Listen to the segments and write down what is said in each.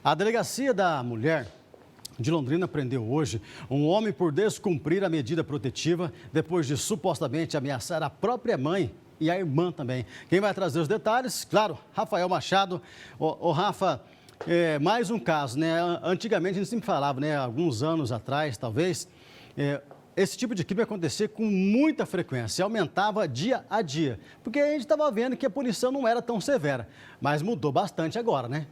A Delegacia da Mulher de Londrina prendeu hoje um homem por descumprir a medida protetiva depois de supostamente ameaçar a própria mãe e a irmã também. Quem vai trazer os detalhes? Claro, Rafael Machado. Ô Rafa, mais um caso, né? Antigamente a gente sempre falava, né? Alguns anos atrás, talvez, esse tipo de crime acontecia com muita frequência, aumentava dia a dia, porque a gente estava vendo que a punição não era tão severa, mas mudou bastante agora, né?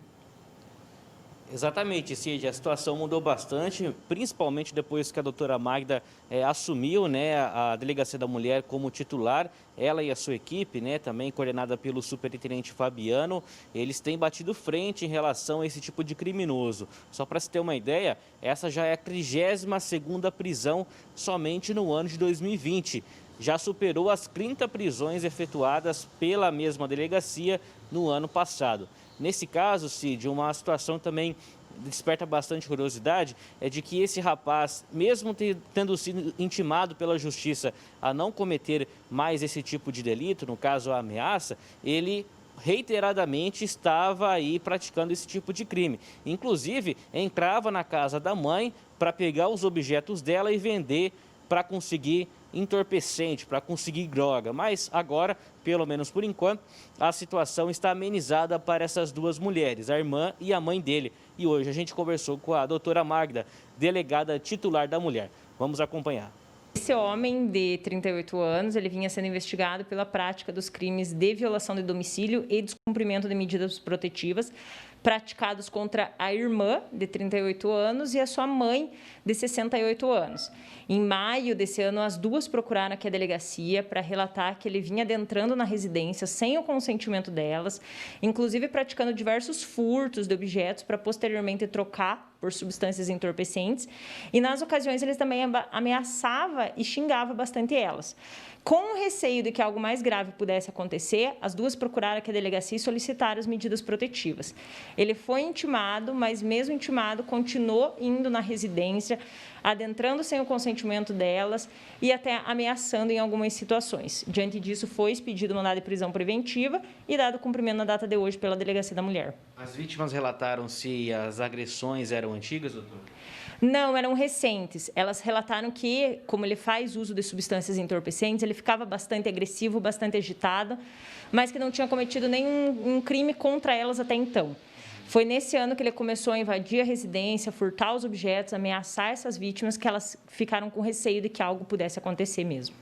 Exatamente, Cid, a situação mudou bastante, principalmente depois que a doutora Magda assumiu, né, a Delegacia da Mulher como titular. Ela e a sua equipe, né, também coordenada pelo superintendente Fabiano, eles têm batido frente em relação a esse tipo de criminoso. Só para se ter uma ideia, essa já é a 32ª prisão somente no ano de 2020. Já superou as 30 prisões efetuadas pela mesma delegacia no ano passado. Nesse caso, Cid, uma situação também desperta bastante curiosidade é de que esse rapaz, mesmo tendo sido intimado pela justiça a não cometer mais esse tipo de delito, no caso a ameaça, ele reiteradamente estava aí praticando esse tipo de crime. Inclusive, entrava na casa da mãe para pegar os objetos dela e vender para conseguir entorpecente, para conseguir droga. Mas agora, pelo menos por enquanto, a situação está amenizada para essas duas mulheres, a irmã e a mãe dele. E hoje a gente conversou com a doutora Magda, delegada titular da mulher. Vamos acompanhar. Esse homem de 38 anos, ele vinha sendo investigado pela prática dos crimes de violação de domicílio e descumprimento de medidas protetivas praticados contra a irmã, de 38 anos, e a sua mãe, de 68 anos. Em maio desse ano, as duas procuraram aqui a delegacia para relatar que ele vinha adentrando na residência sem o consentimento delas, inclusive praticando diversos furtos de objetos para posteriormente trocar por substâncias entorpecentes. E, nas ocasiões, ele também ameaçava e xingava bastante elas. Com o receio de que algo mais grave pudesse acontecer, as duas procuraram aqui a delegacia e solicitaram as medidas protetivas. Ele foi intimado, mas mesmo intimado, continuou indo na residência, adentrando sem o consentimento delas e até ameaçando em algumas situações. Diante disso, foi expedido mandado de prisão preventiva e dado cumprimento na data de hoje pela Delegacia da Mulher. As vítimas relataram se as agressões eram antigas, doutor? Não, eram recentes. Elas relataram que, como ele faz uso de substâncias entorpecentes, ele ficava bastante agressivo, bastante agitado, mas que não tinha cometido nenhum crime contra elas até então. Foi nesse ano que ele começou a invadir a residência, furtar os objetos, ameaçar essas vítimas, que elas ficaram com receio de que algo pudesse acontecer mesmo.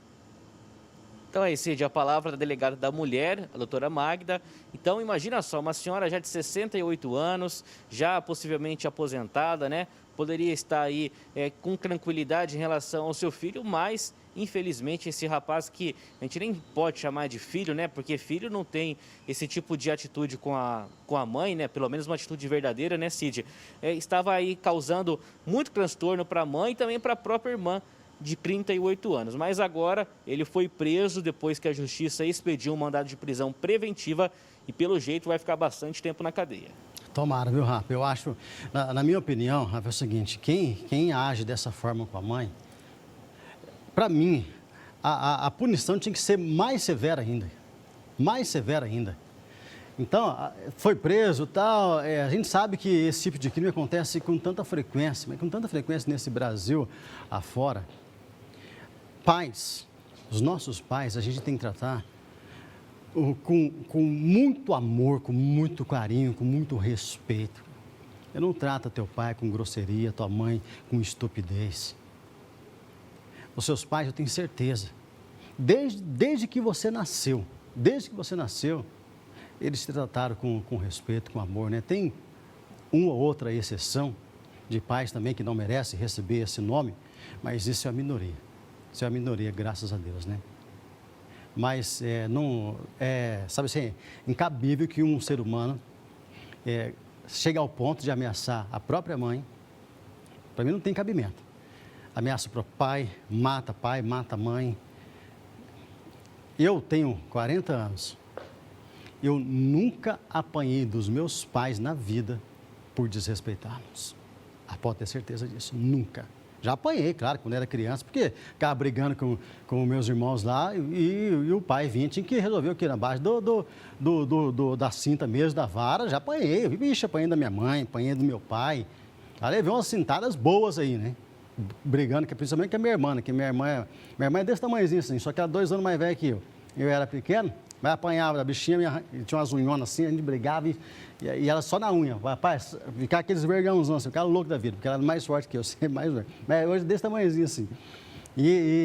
Então é isso, Cid, a palavra da delegada da mulher, a doutora Magda. Então imagina só, uma senhora já de 68 anos, já possivelmente aposentada, né? Poderia estar aí com tranquilidade em relação ao seu filho, mas infelizmente esse rapaz, que a gente nem pode chamar de filho, né? Porque filho não tem esse tipo de atitude com a mãe, né? Pelo menos uma atitude verdadeira, né, Cid? Estava aí causando muito transtorno para a mãe e também para a própria irmã de 38 anos. Mas agora ele foi preso depois que a justiça expediu um mandado de prisão preventiva e pelo jeito vai ficar bastante tempo na cadeia. Tomara, viu, Rafa? Eu acho, na minha opinião, Rafa, é o seguinte, quem age dessa forma com a mãe, para mim, a punição tinha que ser mais severa ainda. Mais severa ainda. Então, foi preso e tal, a gente sabe que esse tipo de crime acontece com tanta frequência, mas com tanta frequência nesse Brasil afora. Pais, os nossos pais, a gente tem que tratar com muito amor, com muito carinho, com muito respeito. Eu não trato teu pai com grosseria, tua mãe com estupidez. Os seus pais, eu tenho certeza, desde que você nasceu, eles te trataram com respeito, com amor, né? Tem uma ou outra exceção de pais também que não merecem receber esse nome, mas isso é a minoria. Isso é a minoria, graças a Deus, né? Mas sabe assim, incabível que um ser humano chegue ao ponto de ameaçar a própria mãe. Para mim não tem cabimento. Ameaça o próprio pai, mata a mãe. Eu tenho 40 anos. Eu nunca apanhei dos meus pais na vida por desrespeitá-los. Pode ter certeza disso, nunca. Já apanhei, claro, quando era criança, porque ficava brigando com meus irmãos lá e o pai vinha, tinha que resolver o que na base da cinta mesmo, da vara, já apanhei. Vixe, apanhei da minha mãe, apanhei do meu pai. Aí levei umas cintadas boas aí, né? Brigando, principalmente com a minha irmã, né? Que minha irmã é desse tamanhozinho assim, só que ela é 2 anos mais velha que eu. Eu era pequeno, mas apanhava da bichinha, tinha umas unhonas assim, a gente brigava e ela só na unha. Rapaz, ficava aqueles vergãozão assim, ficava louco da vida, porque ela era mais forte que eu, sempre mais velho. Mas hoje desse tamanhozinho assim.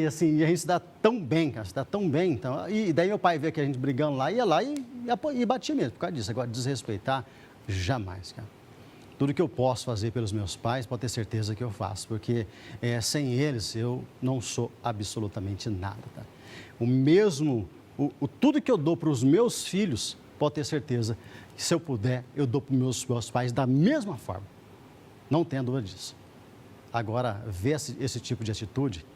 Assim, a gente se dá tão bem, cara, se dá tão bem. Então, e daí meu pai vê que a gente brigando lá, ia lá e batia mesmo, por causa disso. Agora, desrespeitar, jamais, cara. Tudo que eu posso fazer pelos meus pais, pode ter certeza que eu faço, porque sem eles eu não sou absolutamente nada, tá? Tudo que eu dou para os meus filhos, pode ter certeza que se eu puder, eu dou para os meus pais da mesma forma. Não tenha dúvida disso. Agora, ver esse tipo de atitude,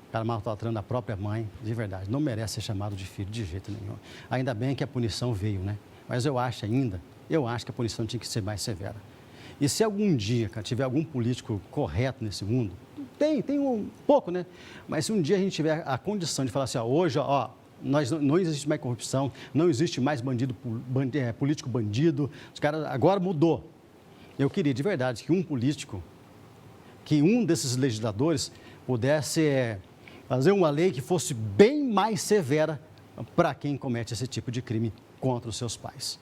o cara maltratando a própria mãe, de verdade, não merece ser chamado de filho de jeito nenhum. Ainda bem que a punição veio, né? Mas eu acho que a punição tinha que ser mais severa. E se algum dia, cara, tiver algum político correto nesse mundo, tem um pouco, né? Mas se um dia a gente tiver a condição de falar assim, hoje, não existe mais corrupção, não existe mais político bandido, os caras, agora mudou. Eu queria, de verdade, que um desses legisladores pudesse fazer uma lei que fosse bem mais severa para quem comete esse tipo de crime contra os seus pais.